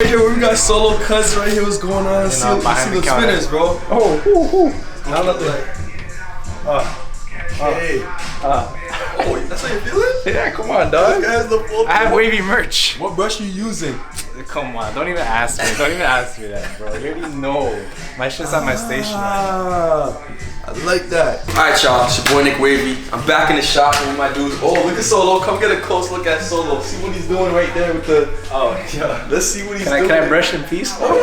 Right here, we got solo cuts right here. What's going on? You know, see the spinners, bro. Oh, now look like. Hey. Oh, that's how you feeling? Yeah, come on, dog. I have Wavy merch. What brush are you using? Come on, don't even ask me. Don't even ask me that, bro. You already know. My shit's at my station. I like that. Alright, y'all. It's your boy Nick Wavy. I'm back in the shop with my dudes. Oh, look at Solo. Come get a close look at Solo. See what he's doing right there with the. Oh, yeah. Let's see what he's doing. Can I brush in peace? Oh,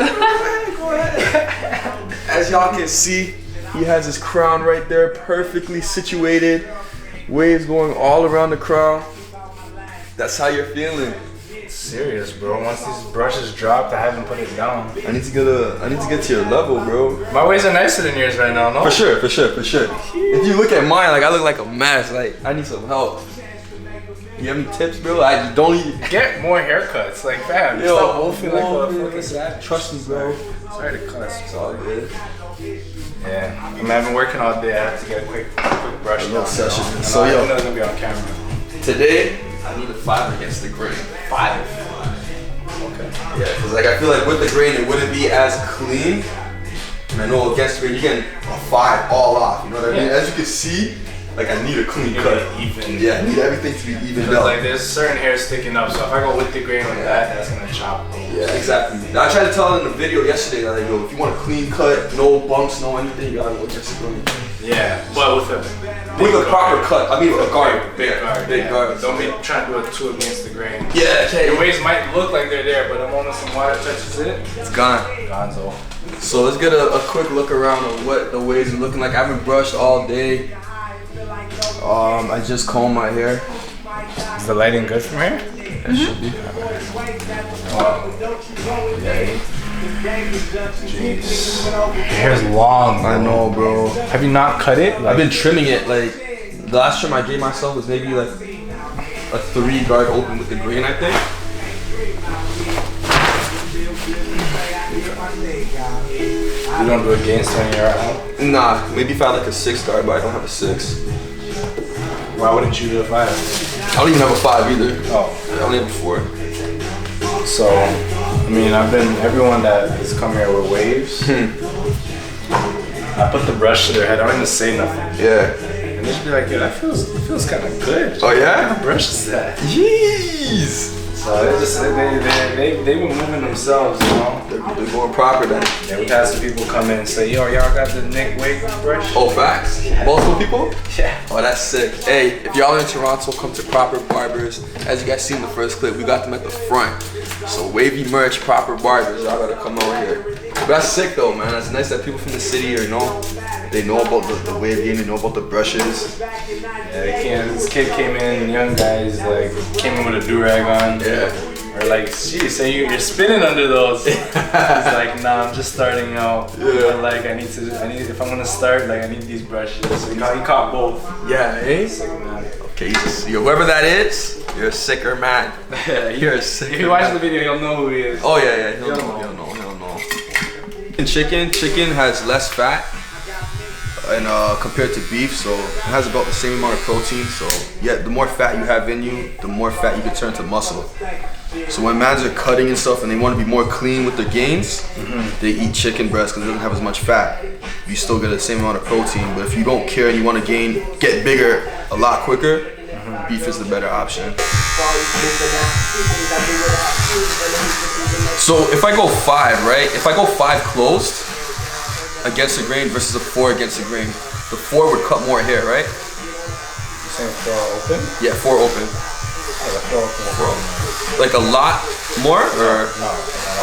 go ahead. As y'all can see, he has his crown right there, perfectly situated. Waves going all around the crown. That's how you're feeling. Serious, bro. Once these brushes dropped, I haven't put it down. I need to get to your level, bro. My waves are nicer than yours right now, no? For sure. If you look at mine, like I look like a mess. Like I need some help. You have any tips, bro? I don't even get more haircuts. Like fam, yo, stop wolfing like a fucking savage. Trust me, bro. Sorry to cuss. It's all good. Yeah, I mean, I've been working all day. I have to get a quick brush down. Session. So yo, I know it's gonna be on camera. Today, I need a 5 against the grain. 5. Okay. Yeah, because like I feel like with the grain it wouldn't be as clean. And I know against the grain you're getting a 5 all off. You know what I mean? As you can see, like I need a clean cut. Even. Yeah, I need everything to be evened out. Like there's certain hair sticking up, so if I go with the grain like that, that's gonna chop things. Yeah, exactly. Now, I tried to tell in the video yesterday that like, yo, if you want a clean cut, no bumps, no anything, you gotta go against the grain. Yeah, but with a proper cut. I mean with a guard. Big guard. Big guard. Don't be trying to do it too against the grain. Yeah, okay. Your waves might look like they're there, but the moment some water touches it, it's gone. Gonzo. So let's get a quick look around of what the waves are looking like. I haven't brushed all day. I just combed my hair. Is the lighting good from here? It should be. Yeah. Jeez. Your hair's long, bro. I know, bro. Have you not cut it? I've been trimming it. Like the last trim I gave myself was maybe like a 3 guard open with the grain, I think. You don't do a gain when you're out? Nah, maybe if I had like a 6 guard, but I don't have a 6. Why wouldn't you do a 5? I don't even have a 5 either. Oh. I only have a 4. So, I mean, everyone that has come here with waves, I put the brush to their head, I don't even say nothing. Yeah. And they should be like, yo, that feels kind of good. Oh yeah? What kind of brush is that? Jeez. So they've been moving themselves, you know? They're going proper then. Yeah, we've had some people come in and say, yo, y'all got the Nick Wavy brush? Oh, facts? Yeah. Multiple people? Yeah. Oh, that's sick. Hey, if y'all in Toronto, come to Proper Barbers. As you guys seen in the first clip, we got them at the front. So Wavy merch, Proper Barbers, y'all gotta come out here. But that's sick though, man. It's nice that people from the city, you know, they know about the wave game, they know about the brushes. Yeah, this kid came in, young guys, like, came in with a do-rag on. Yeah. Or like, geez, say you're spinning under those. He's like, nah, I'm just starting out. Yeah. But like, I need, if I'm gonna start, like, I need these brushes. So he caught both. Yeah, eh? Sick, man. Okay, yo, whoever that is, you're a sicker man. You're a sicker If you watch the video, you'll know who he is. Oh yeah, he'll know. And chicken has less fat and compared to beef, so it has about the same amount of protein. So yeah, the more fat you have in you, the more fat you can turn to muscle. So when mans are cutting and stuff and they want to be more clean with their gains, they eat chicken breast because it doesn't have as much fat. You still get the same amount of protein, but if you don't care and you want to get bigger a lot quicker, beef is the better option. So if I go 5, right? If I go 5 closed against the grain versus a 4 against the grain, the 4 would cut more hair, right? You saying 4 open? Yeah, 4 open. Yeah, 4 open. Like a lot more or no,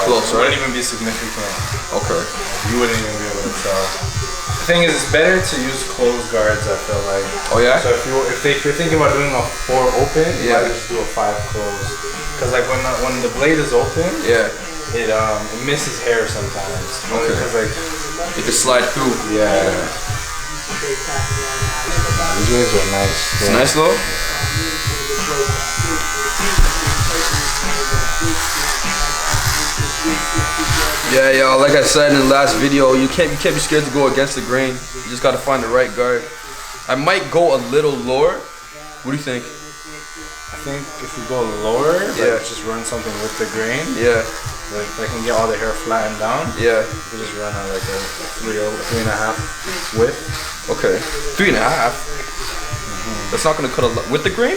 close, right? It wouldn't even be significant. Okay. You wouldn't even be able to tell. The thing is, it's better to use closed guards, I feel like. Oh yeah? So if you're thinking about doing a 4 open, you might just do a 5 closed. Because like when the blade is open, it misses hair sometimes. Okay. Because like it can slide through. Yeah. These waves are nice. It's nice though? Yeah, y'all, like I said in the last video, you can't be scared to go against the grain. You just gotta find the right guard. I might go a little lower. What do you think? I think if you go lower, like just run something with the grain. Yeah. Like if I can get all the hair flattened down. Yeah. We just run on like a 3.5 width. Okay. 3.5. That's not gonna cut a lot with the grain.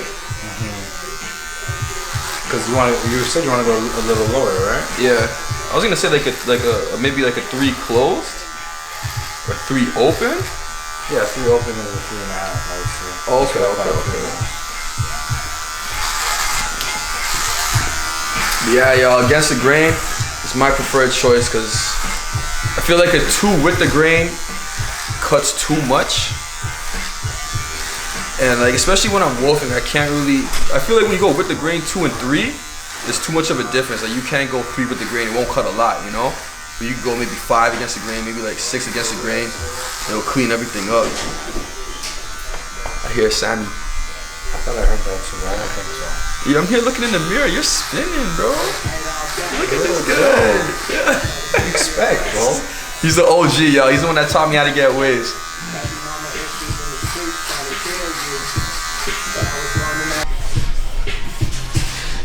Because you said you want to go a little lower, right? Yeah. I was gonna say like a maybe like a 3 closed or 3 open. Yeah, 3 open is a 3.5. I would say. Oh, okay. Yeah, y'all. Against the grain is my preferred choice because I feel like a 2 with the grain cuts too much. And like, especially when I'm wolfing, I can't really, I feel like when you go with the grain 2 and 3, there's too much of a difference. Like you can't go 3 with the grain, it won't cut a lot, you know? But you can go maybe 5 against the grain, maybe like 6 against the grain. It'll clean everything up. I hear Sammy. I thought I heard that too, but I don't think so. Yeah, I'm here looking in the mirror, you're spinning, bro. Look at this good. Yeah. What do you expect, bro? He's the OG, y'all. He's the one that taught me how to get waves.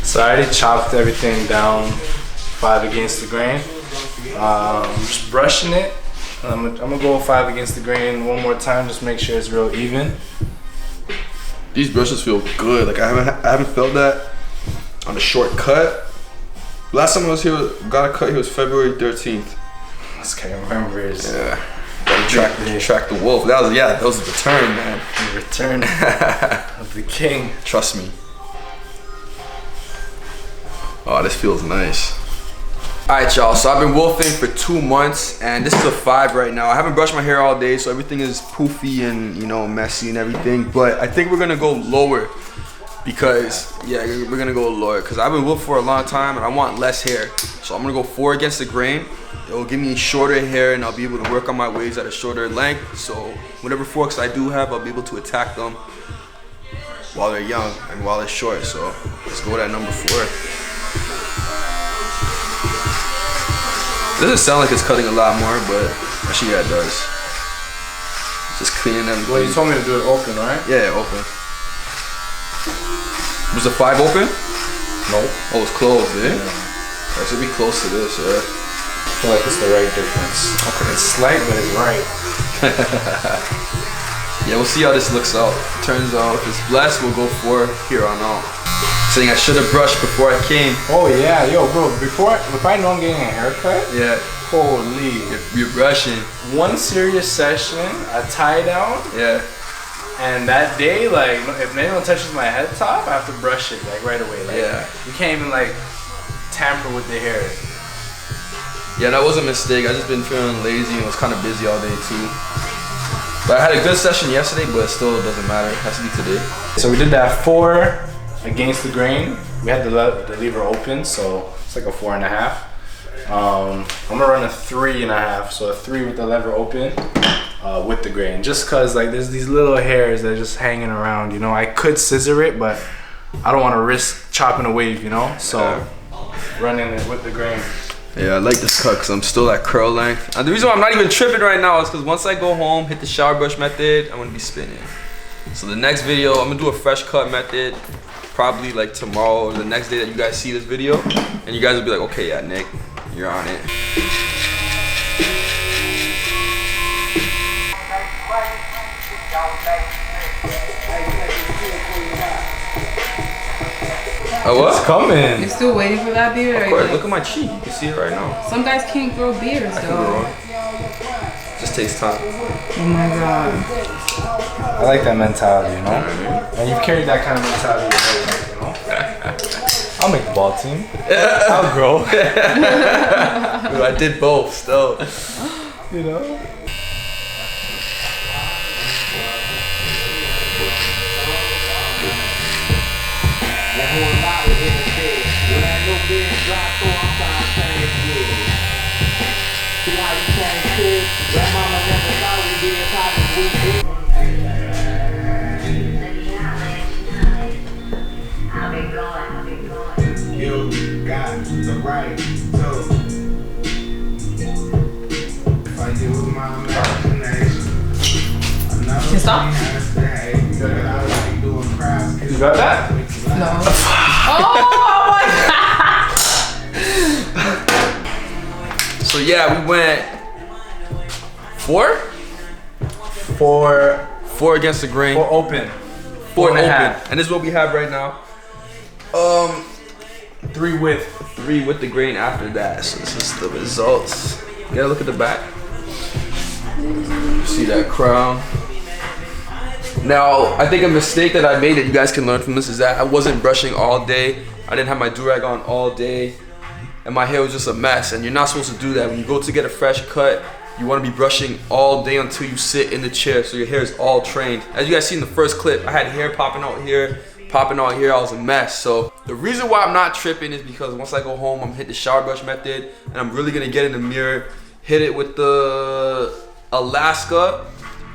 So I already chopped everything down 5 against the grain. Just brushing it. I'm gonna go 5 against the grain one more time, just make sure it's real even. These brushes feel good. Like I haven't felt that on a short cut. Last time I was here, got a cut here was February 13th. This guy remembers. Yeah. Track the wolf. That was a return, man. The return of the king. Trust me. Oh, this feels nice. Alright, y'all, so I've been wolfing for 2 months and this is a 5 right now. I haven't brushed my hair all day, so everything is poofy and, you know, messy and everything. But I think we're gonna go lower because, yeah, we're gonna go lower because I've been wolfing for a long time and I want less hair. So I'm gonna go 4 against the grain. It will give me shorter hair and I'll be able to work on my waves at a shorter length. So whatever forks I do have, I'll be able to attack them while they're young and while they're short. So let's go with that number 4. It doesn't sound like it's cutting a lot more, but actually, yeah, it does. Just cleaning them. Well, you told me to do it open, right? Yeah, open. Was the 5 open? Nope. Oh, it's closed, eh? Yeah. That should be close to this, yeah. I feel like it's the right difference. Okay, it's slight, but it's right. Yeah, we'll see how this looks out. Turns out, if it's blessed, we'll go 4 here on out. Saying I should have brushed before I came. Oh yeah, yo bro, if I know I'm getting a haircut, yeah. Holy. You're brushing. 1 serious session, a tie down. Yeah. And that day, like, if anyone touches my head top, I have to brush it like right away. Like, yeah. You can't even like tamper with the hair. Yeah, that was a mistake. I just been feeling lazy and was kind of busy all day too. But I had a good session yesterday, but still it doesn't matter. It has to be today. So we did that 4 against the grain. We had the lever open, so it's like a 4.5. I'm gonna run a 3.5, so a 3 with the lever open with the grain. Just cause like there's these little hairs that are just hanging around, you know. I could scissor it, but I don't want to risk chopping a wave, you know. So running it with the grain. Yeah, I like this cut because I'm still at curl length. And the reason why I'm not even tripping right now is because once I go home, hit the shower brush method, I'm gonna be spinning. So the next video, I'm gonna do a fresh cut method, probably like tomorrow or the next day that you guys see this video, and you guys will be like, okay, yeah, Nick, you're on it. Oh, what? It's coming. You're still waiting for that beard? Of course, look at my cheek. You can see it right now. Some guys can't grow beards though. Just takes time. Oh my god. I like that mentality, you know? And you've carried that kind of mentality your whole life, you know? I'll make the ball team. I'll grow. Dude, I did both still. You know? You got the right to. If I use my imagination, Can you stop? You got that? No. Oh my god! So yeah, we went 4? 4 against the grain. 4 open. 4 open. 4.5. And this is what we have right now. 3 with. 3 with the grain after that. So this is the results. You gotta look at the back. See that crown. Now, I think a mistake that I made that you guys can learn from this is that I wasn't brushing all day. I didn't have my do-rag on all day. And my hair was just a mess. And you're not supposed to do that. When you go to get a fresh cut, you want to be brushing all day until you sit in the chair so your hair is all trained. As you guys see in the first clip, I had hair popping out here, popping out here. I was a mess. So the reason why I'm not tripping is because once I go home, I'm gonna hit the shower brush method, and I'm really gonna get in the mirror, hit it with the Alaska,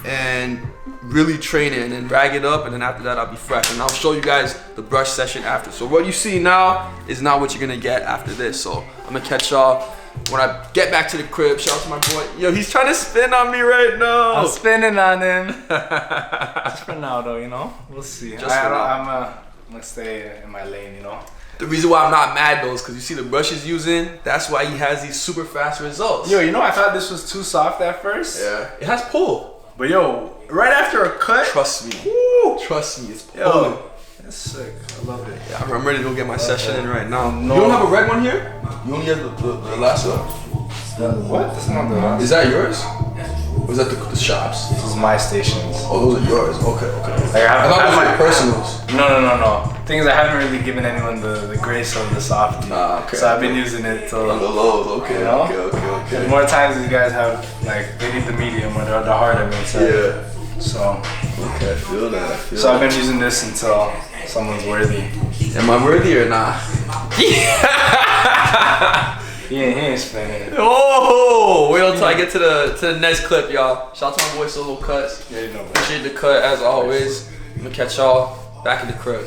and really train it, and then rag it up, and then after that I'll be fresh. And I'll show you guys the brush session after. So what you see now is not what you're gonna get after this. So I'm gonna catch y'all when I get back to the crib. Shout out to my boy. Yo, he's trying to spin on me right now. I'm spinning on him. Just for now though, you know? We'll see. Just for now. I'm gonna stay in my lane, you know? The reason why I'm not mad though is because you see the brush he's using. That's why he has these super fast results. Yo, you know I thought this was too soft at first? Yeah. It has pull. But yo, right after a cut, Trust me. woo, Trust me, it's pulling. yo, that's sick. I love it. Yeah, I'm ready to go get my session in right now. No. You don't have a red one here? You only have the last one? What? That's not the last. Is that yours? Or is that the shops? This is my stations. Oh, those are yours. Okay, okay. Like, I thought those were my personals. No. Thing is, I haven't really given anyone the grace of the softie. Okay. So I've been using it till. On the lows. Okay, You know? okay. The more times these guys have, like, they need the medium or the hard I mean, so. Yeah. So. Okay, I feel that. So I've been using this until someone's worthy. Am I worthy or not? He ain't spinning it. Oh, wait until I get to the next clip, y'all. Shout out to my boy Solo Cuts. Yeah, you know, bro. Appreciate the cut as always. I'm gonna catch y'all back in the crib.